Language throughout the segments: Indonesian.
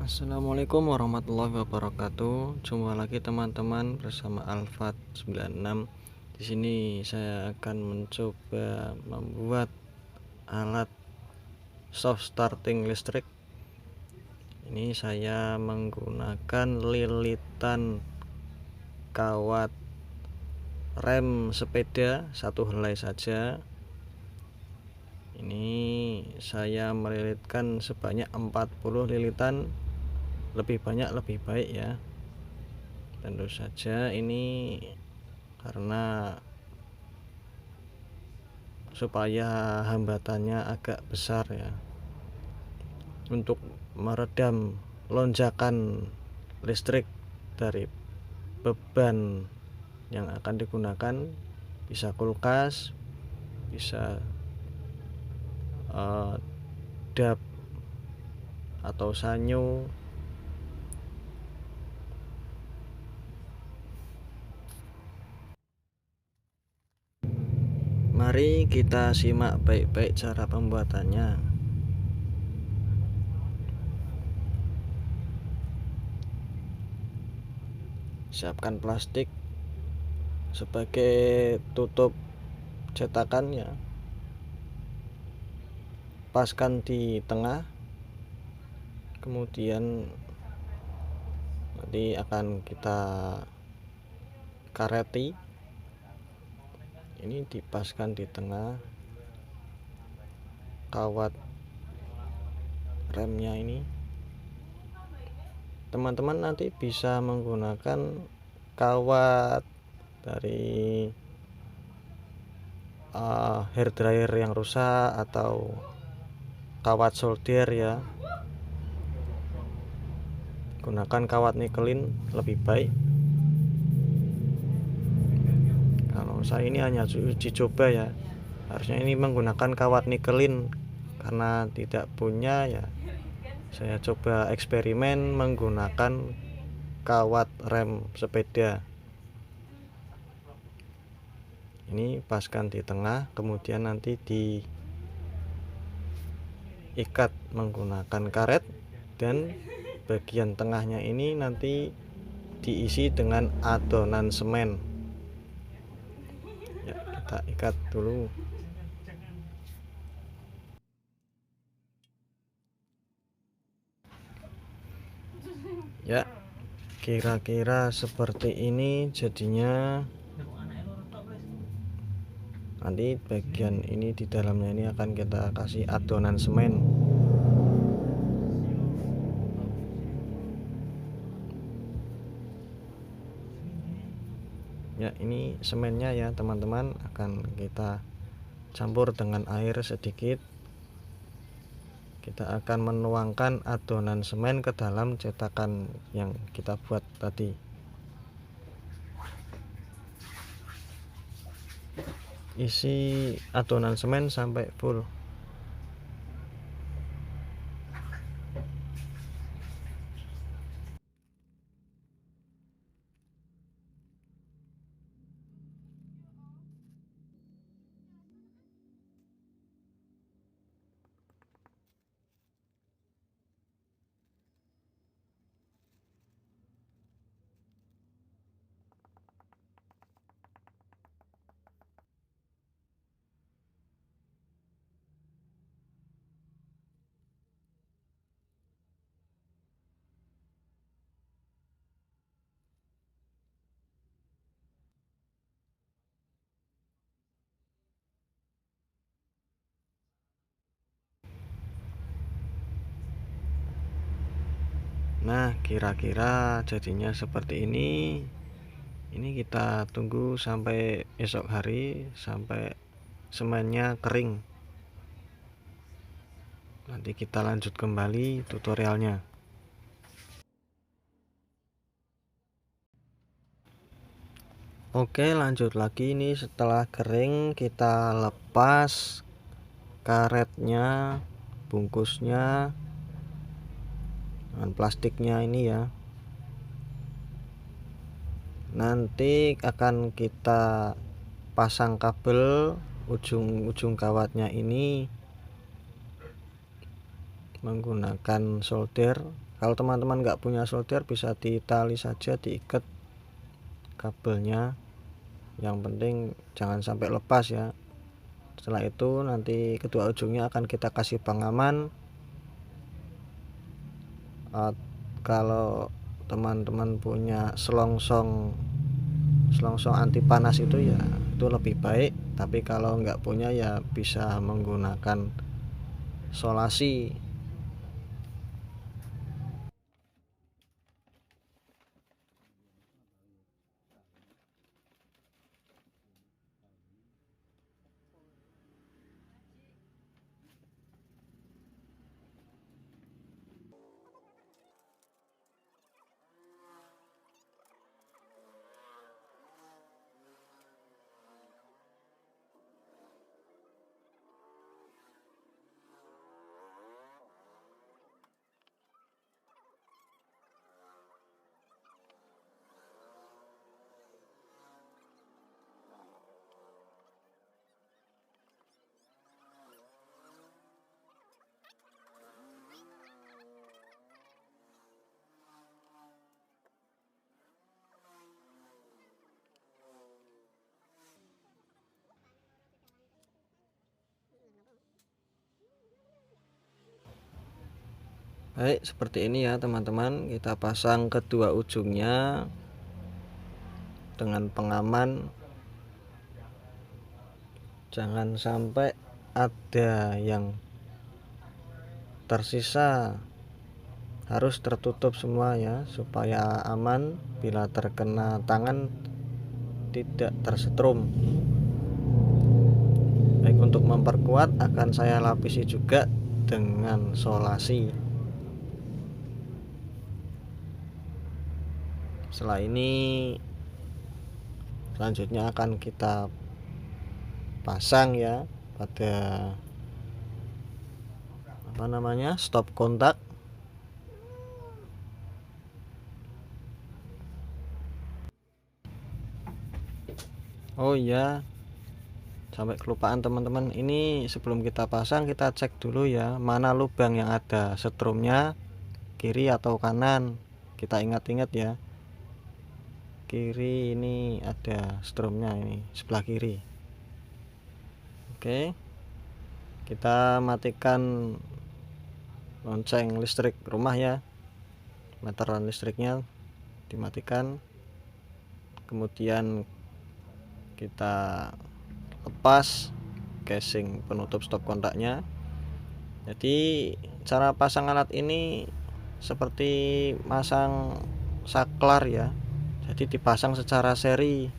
Assalamualaikum warahmatullahi wabarakatuh. Jumpa lagi teman-teman bersama Alfat 96. Di sini saya akan mencoba membuat alat soft starting listrik. Ini saya menggunakan lilitan kawat rem sepeda satu helai saja. Ini saya melilitkan sebanyak 40 lilitan, lebih banyak lebih baik ya. Tentu saja ini karena supaya hambatannya agak besar ya, untuk meredam lonjakan listrik dari beban yang akan digunakan. Bisa kulkas, bisa dap atau sanyo. Mari kita simak baik-baik cara pembuatannya. Siapkan plastik sebagai tutup cetakannya. Paskan di tengah, kemudian nanti akan kita kareti. Ini dipaskan di tengah kawat remnya ini. Teman-teman nanti bisa menggunakan kawat dari hair dryer yang rusak atau kawat solder ya. Gunakan kawat nikelin lebih baik. Kalau saya ini hanya uji coba ya, harusnya ini menggunakan kawat nikelin. Karena tidak punya ya, saya coba eksperimen menggunakan kawat rem sepeda. Ini paskan di tengah, kemudian nanti diikat menggunakan karet, dan bagian tengahnya ini nanti diisi dengan adonan semen ya. Kita ikat dulu. Ya, kira-kira seperti ini jadinya. Nanti bagian ini di dalamnya ini akan kita kasih adonan semen. Ya, ini semennya ya teman-teman, akan kita campur dengan air sedikit. Kita akan menuangkan adonan semen ke dalam cetakan yang kita buat tadi. Isi adonan semen sampai full. Nah, kira-kira jadinya seperti ini. Ini kita tunggu sampai esok hari, sampai semennya kering. Nanti kita lanjut kembali tutorialnya. Oke, lanjut lagi. Ini setelah kering kita lepas karetnya, bungkusnya, dengan plastiknya ini ya. Nanti akan kita pasang kabel ujung-ujung kawatnya ini menggunakan solder Kalau teman-teman nggak punya solder, bisa ditali saja, diikat kabelnya. Yang penting jangan sampai lepas ya. Setelah itu nanti kedua ujungnya akan kita kasih pengaman. Kalau teman-teman punya selongsong anti panas itu ya itu lebih baik, tapi kalau nggak punya ya bisa menggunakan solasi. Baik, seperti ini ya teman-teman, kita pasang kedua ujungnya dengan pengaman. Jangan sampai ada yang tersisa, harus tertutup semua ya, supaya aman bila terkena tangan tidak tersetrum. Baik, untuk memperkuat akan saya lapisi juga dengan solasi. Setelah ini selanjutnya akan kita pasang ya pada stop kontak. Oh iya, sampai kelupaan teman-teman, ini sebelum kita pasang kita cek dulu ya mana lubang yang ada setrumnya, kiri atau kanan. Kita ingat-ingat ya, kiri ini ada strumnya, ini sebelah kiri. Oke, kita matikan lonceng listrik rumah ya, meteran listriknya dimatikan. Kemudian kita lepas casing penutup stop kontaknya. Jadi cara pasang alat ini seperti masang saklar ya, jadi dipasang secara seri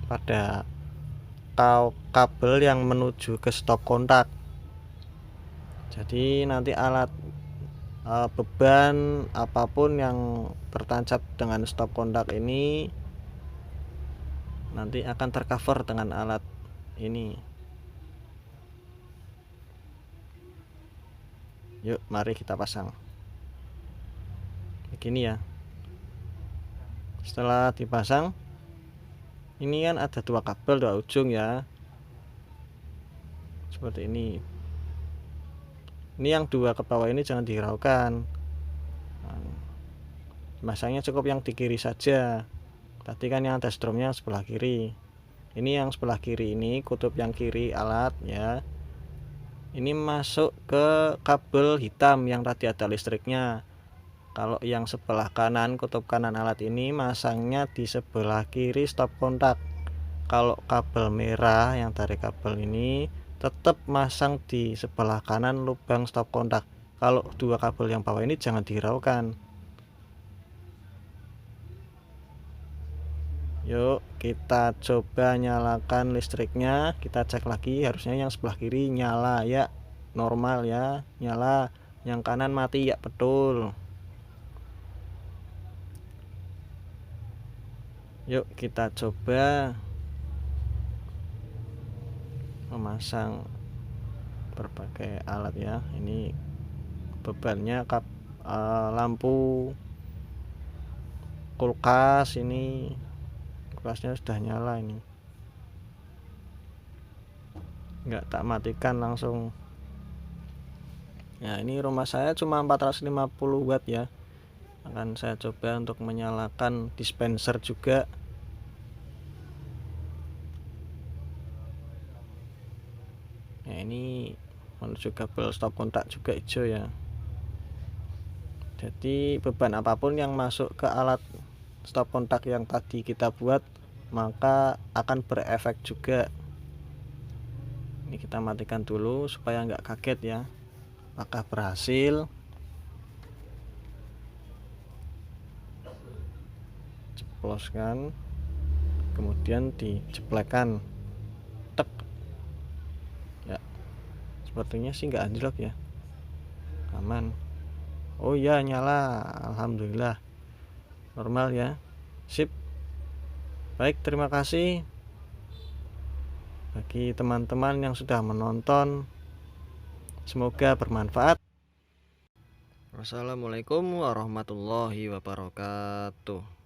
pada kabel yang menuju ke stop kontak. Jadi nanti alat beban apapun yang tertancap dengan stop kontak ini nanti akan tercover dengan alat ini. Yuk, mari kita pasang. Begini ya. Setelah dipasang, ini kan ada dua kabel, dua ujung ya, seperti ini. Ini yang dua ke bawah ini jangan dihiraukan. Masangnya cukup yang di kiri saja. Tadi kan yang ada strumnya sebelah kiri. Ini yang sebelah kiri, ini kutub yang kiri alat ya. Ini masuk ke kabel hitam yang tadi ada listriknya. Kalau yang sebelah kanan, kutub kanan alat ini masangnya di sebelah kiri stop kontak. Kalau kabel merah yang dari kabel ini tetap masang di sebelah kanan lubang stop kontak. Kalau dua kabel yang bawah ini jangan dihiraukan. Yuk kita coba nyalakan listriknya, kita cek lagi, harusnya yang sebelah kiri nyala ya, normal ya, nyala. Yang kanan mati ya, betul. Yuk kita coba memasang berbagai alat ya. Ini bebannya lampu kulkas, ini kulkasnya sudah nyala, ini nggak tak matikan, langsung Ya, ini rumah saya cuma 450 watt ya. Akan saya coba untuk menyalakan dispenser juga. Nah, ini menuju kabel stop kontak juga hijau ya. Jadi beban apapun yang masuk ke alat stop kontak yang tadi kita buat, maka akan berefek juga. Ini kita matikan dulu supaya nggak kaget ya. Apakah berhasil? Ceploskan, kemudian dijeplekkan. Tek. Ya, sepertinya sih nggak anjlok ya. Aman. Oh iya, nyala. Alhamdulillah. Normal ya. Sip. Baik, terima kasih bagi teman-teman yang sudah menonton. Semoga bermanfaat. Wassalamualaikum warahmatullahi wabarakatuh.